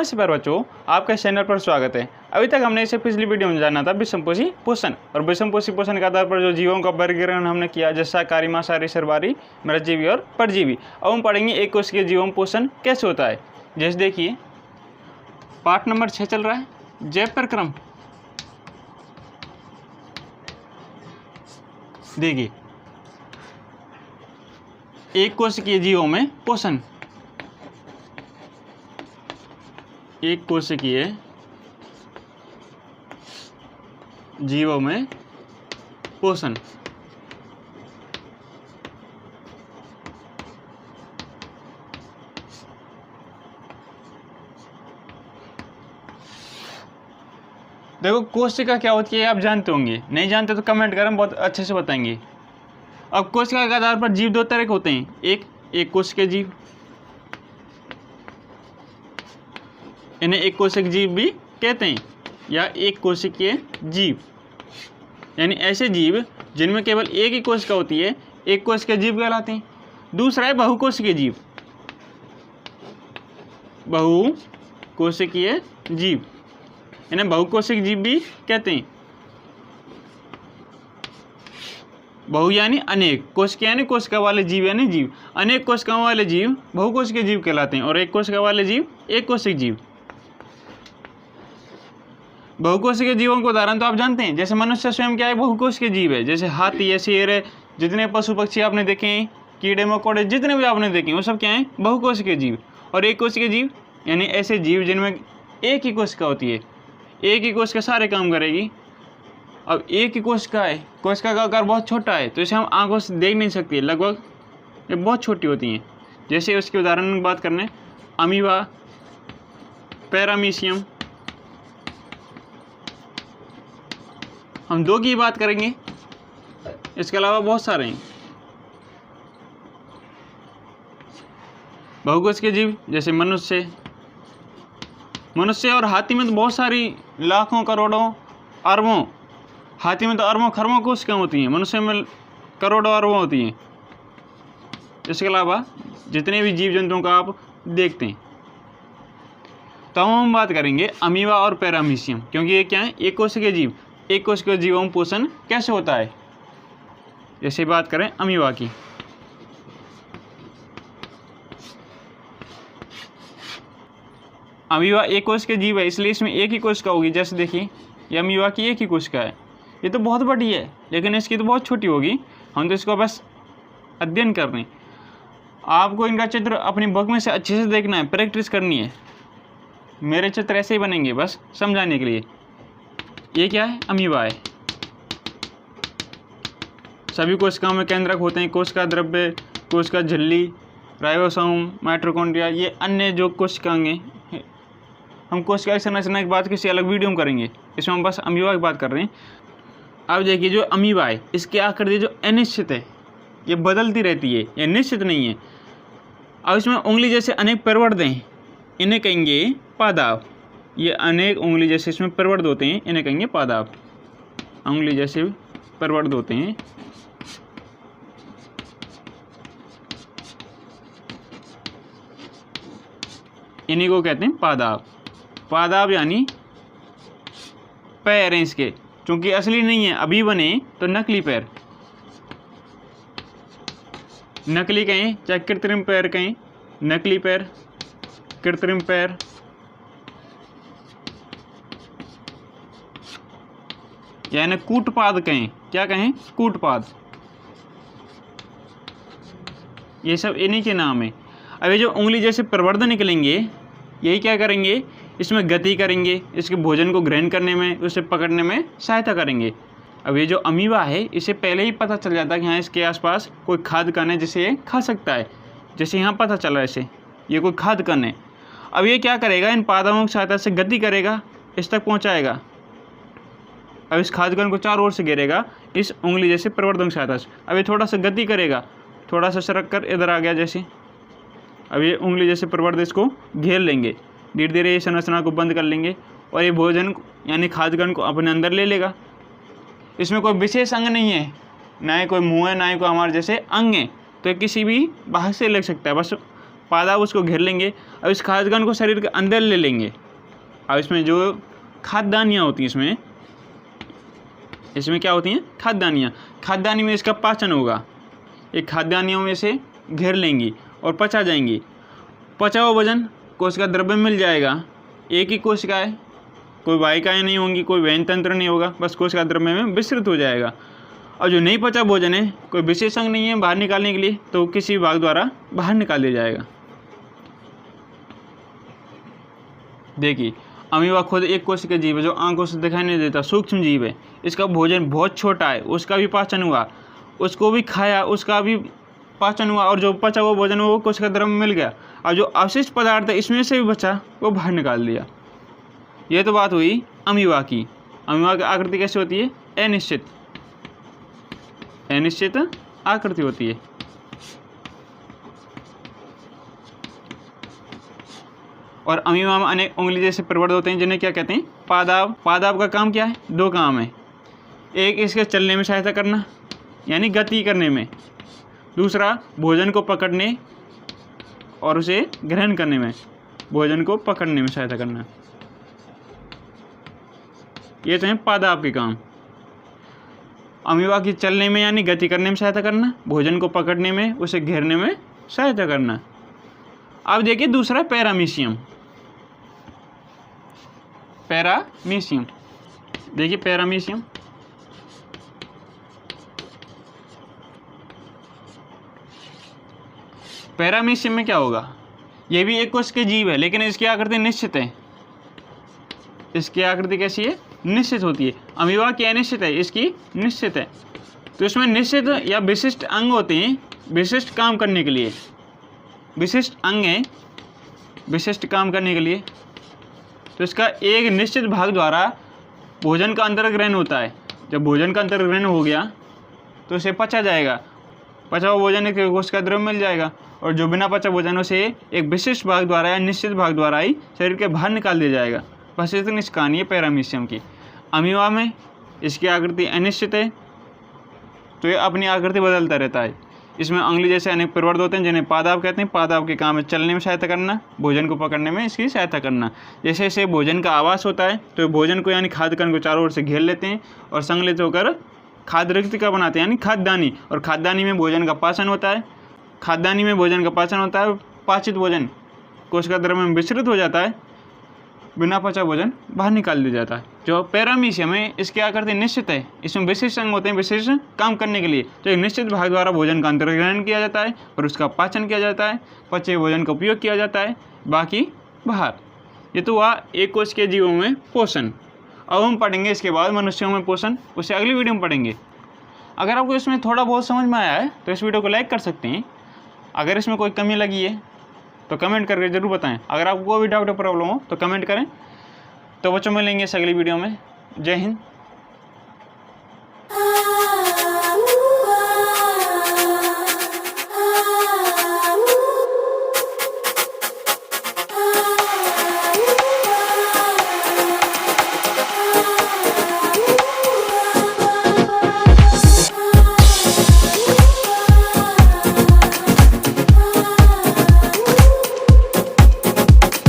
नमस्कार बच्चों, आपका इस चैनल पर स्वागत है। अभी तक हमने इसे पिछली वीडियो में जाना था विषमपोषी पोषण और विषमपोषी पोषण के आधार पर जो जीवों का वर्गीकरण हमने किया, जैसे शाकाहारी, मांसाहारी, सर्वाहारी, मृतजीवी और परजीवी। अब हम पढ़ेंगे एक कोशिकीय जीवों में पोषण कैसे होता है। जैसे देखिए पाठ नंबर 6 चल रहा है, जैव प्रक्रम। देखिए एक कोशिकीय जीवों में पोषण, एक कोशिकीय जीवों में पोषण। देखो कोशिका क्या होती है आप जानते होंगे, नहीं जानते तो कमेंट करें, बहुत अच्छे से बताएंगे। अब कोशिका के आधार पर जीव दो तरह के होते हैं, एक कोशिकीय जीव, इन्हें एक कोशिकीय जीव भी कहते हैं, या एक कोशिकीय जीव यानी ऐसे जीव जिनमें केवल एक ही कोशिका होती है, एक कोशिकीय जीव कहलाते हैं। दूसरा है बहुकोशिकीय जीव, बहुकोशिकीय जीव, इन्हें बहुकोशिकीय जीव भी कहते हैं। बहु यानी अनेक, कोशिका यानी कोशिका वाले जीव यानी जीव, अनेक कोशिकाओं वाले जीव बहुकोशिकीय जीव कहलाते हैं, और एक कोशिका वाले जीव एक कोशिकीय जीव। बहुकोशिकीय जीवों को उदाहरण तो आप जानते हैं, जैसे मनुष्य स्वयं क्या है, बहुकोशिकीय जीव है। जैसे हाथी है, शेर है, जितने पशु पक्षी आपने देखे हैं, कीड़े मकोड़े जितने भी आपने देखे हैं, वो सब क्या है, बहुकोशिकीय जीव। और एक कोशिकीय जीव यानी ऐसे जीव जिनमें एक ही कोशिका होती है, एक ही कोशिका सारे काम करेगी। अब एक ही कोशिका है, कोशिका का आकार बहुत छोटा है, तो इसे हम आंखों से देख नहीं सकते, लगभग ये बहुत छोटी होती हैं। जैसे उसके उदाहरण की बात करने, अमीबा, पैरामीशियम, हम दो की बात करेंगे, इसके अलावा बहुत सारे हैं। बहुकोशिकीय जीव जैसे मनुष्य और हाथी में तो बहुत सारी लाखों करोड़ों अरबों, हाथी में तो अरबों खरबों कोशिकाएं होती हैं, मनुष्य में करोड़ों अरबों होती हैं। इसके अलावा जितने भी जीव जंतुओं का आप देखते हैं। तो हम बात करेंगे अमीबा और पैरामीशियम, क्योंकि ये क्या है, एक कोशिकीय जीव। एक कोशिकीय जीवों में पोषण कैसे होता है, जैसे बात करें अमीबा की। अमीबा एक कोशिकीय जीव है, इसलिए इसमें एक ही कोशिका होगी। जैसे देखिए ये अमीबा की एक ही कोशिका है, ये तो बहुत बड़ी है, लेकिन इसकी तो बहुत छोटी होगी। हम तो इसको बस अध्ययन कर रहे हैं। आपको इनका चित्र अपनी बुक में से अच्छे से देखना है, प्रैक्टिस करनी है। मेरे चित्र ऐसे ही बनेंगे बस समझाने के लिए। ये क्या है, अमीबा है। सभी कोशिकाओं में केंद्रक होते हैं, कोशिका द्रव्य, कोशिका झिल्ली, राइबोसोम, माइटोकॉन्ड्रिया, ये अन्य जो कोशिकाएं हैं। हम कोशिका की संरचना की बात किसी अलग वीडियो में करेंगे, इसमें हम बस अमीबा की बात कर रहे हैं। अब देखिए जो अमीबा है, इसकी आकृति जो अनिश्चित है, ये बदलती रहती है, ये निश्चित नहीं है। अब इसमें उंगली जैसे अनेक प्रवर्ध हैं, इन्हें कहेंगे पादाव। ये अनेक उंगली जैसे इसमें प्रवर्ध होते हैं, इन्हें कहेंगे पादाव। उंगली जैसे प्रवर्ध होते हैं, इन्हीं को कहते हैं पादाव। पादाव यानी पैर हैं इसके, क्योंकि असली नहीं है, अभी बने तो नकली पैर। नकली कहें चाहे कृत्रिम पैर कहें, नकली पैर, कृत्रिम पैर। यानी कूटपाद कहें, क्या कहें, कूटपाद, ये सब इन्हीं के नाम है। अब ये जो उंगली जैसे प्रवर्ध निकलेंगे, यही क्या करेंगे, इसमें गति करेंगे, इसके भोजन को ग्रहण करने में, उसे पकड़ने में सहायता करेंगे। अब ये जो अमीबा है, इसे पहले ही पता चल जाता है कि हाँ इसके आसपास कोई खाद्य कण है जिसे ये खा सकता है। जैसे यहाँ पता चला इसे ये कोई खाद्य कण है। अब ये क्या करेगा, इन पादपों की सहायता से गति करेगा, इस तक पहुँचाएगा। अब इस खाद्य कण को चारों ओर से घेरेगा इस उंगली जैसे प्रवर्धन की सहायता से। अब ये थोड़ा सा गति करेगा, थोड़ा सा सरक कर इधर आ गया जैसे। अब ये उंगली जैसे प्रवर्ध इसको घेर लेंगे, धीरे धीरे ये संरचना को बंद कर लेंगे, और ये भोजन यानी खाद्य कण को अपने अंदर ले लेगा। इसमें कोई विशेष अंग नहीं है, ना ही कोई मुँह है, ना ही कोई हमारे जैसे अंग है, तो किसी भी भाग से ले सकता है, बस पादाब उसको घेर लेंगे। अब इस खाद्य को शरीर के अंदर ले लेंगे। अब इसमें जो खाद्यानियाँ होती हैं, इसमें क्या होती हैं, खाद्यानियाँ। खाद्यानी में इसका पाचन होगा। ये खाद्यानियों में से घेर लेंगी और पचा जाएंगी। पचा हुआ भोजन कोशिका द्रव्य में मिल जाएगा। एक ही कोशिका है, कोई वाहिकाएँ नहीं होंगी, कोई वहन तंत्र नहीं होगा, बस कोशिका द्रव्य में विस्तृत हो जाएगा। और जो नहीं पचा भोजन है, कोई विशेष अंग नहीं है बाहर निकालने के लिए, तो किसी भाग द्वारा बाहर निकाल दिया जाएगा। देखिए, अमीबा खुद एक कोशिका जीव है जो आंखों से दिखाई नहीं देता, सूक्ष्म जीव है। इसका भोजन बहुत छोटा है, उसका भी पाचन हुआ, उसको भी खाया, उसका भी पाचन हुआ, और जो पचा हुआ भोजन वो कोशिका द्रव्य में मिल गया। और जो अवशिष्ट पदार्थ है इसमें से भी बचा वो बाहर निकाल दिया। ये तो बात हुई अमीबा की। अमीबा की आकृति कैसे होती है, अनिश्चित आकृति होती है। और अमीबा में अनेक उंगली जैसे प्रवर्ध होते हैं जिन्हें क्या कहते हैं, पादाब। पादाब का काम क्या है, दो काम है। एक इसके चलने में सहायता करना यानी गति करने में, दूसरा भोजन को पकड़ने और उसे ग्रहण करने में, भोजन को पकड़ने में सहायता करना। ये तो है पादाब के काम। अमीबा की चलने में यानी गति करने में सहायता करना, भोजन को पकड़ने में, उसे घेरने में सहायता करना। अब देखिए दूसरा पैरामीशियम। पैरामीशियम, देखिए पैरामीशियम। पैरामीशियम में क्या होगा, ये भी एक कोशिकीय जीव है लेकिन इसकी आकृति निश्चित है। इसकी आकृति कैसी है, निश्चित होती है। अमीबा की अनिश्चित है, इसकी निश्चित है। तो इसमें निश्चित या विशिष्ट अंग होते हैं विशिष्ट काम करने के लिए। विशिष्ट अंग है विशिष्ट काम करने के लिए। तो इसका एक निश्चित भाग द्वारा भोजन का अंतर्ग्रहण होता है। जब भोजन का अंतर्ग्रहण हो गया तो इसे पचा जाएगा। पचा हुआ भोजन एक कोशिका द्रव्य मिल जाएगा, और जो बिना पचा भोजन उसे एक विशिष्ट भाग द्वारा या निश्चित भाग द्वारा ही शरीर के बाहर निकाल दिया जाएगा। बस इतनी कहानी है पैरामीशियम की। अमीबा में इसकी आकृति अनिश्चित है, तो ये अपनी आकृति बदलता रहता है। इसमें उंगली जैसे अनेक प्रवर्ध होते हैं जिन्हें पादाब कहते हैं। पादाब के काम है चलने में सहायता करना, भोजन को पकड़ने में इसकी सहायता करना। जैसे जैसे भोजन का आवास होता है तो भोजन को यानी खाद्य कण को चारों ओर से घेर लेते हैं और संगलित होकर खाद्य रिक्तिका बनाते हैं यानी खाद्यानी। और खाद्यानी में भोजन का पाचन होता है। खाद्यानी में भोजन का पाचन होता है। पाचित भोजन कोशिका द्रव्य में विस्तृत हो जाता है, बिना पचा भोजन बाहर निकाल दिया जाता है। जो पैरामीशियम है इसकी आकृति निश्चित है। इसमें विशेष अंग होते हैं विशेष काम करने के लिए। तो एक निश्चित भाग द्वारा भोजन का अंतर्ग्रहण किया जाता है और उसका पाचन किया जाता है, पचे भोजन का उपयोग किया जाता है, बाकी बाहर। ये तो हुआ एक कोश के जीवों में पोषण। अब हम पढ़ेंगे इसके बाद मनुष्यों में पोषण, उसे अगली वीडियो में पढ़ेंगे। अगर आपको इसमें थोड़ा बहुत समझ में आया है तो इस वीडियो को लाइक कर सकते हैं। अगर इसमें कोई कमी लगी है तो कमेंट करके ज़रूर बताएं। अगर आपको कोई भी डाउट या प्रॉब्लम हो तो कमेंट करें। तो बच्चों मिलेंगे इस अगली वीडियो में। जय हिंद।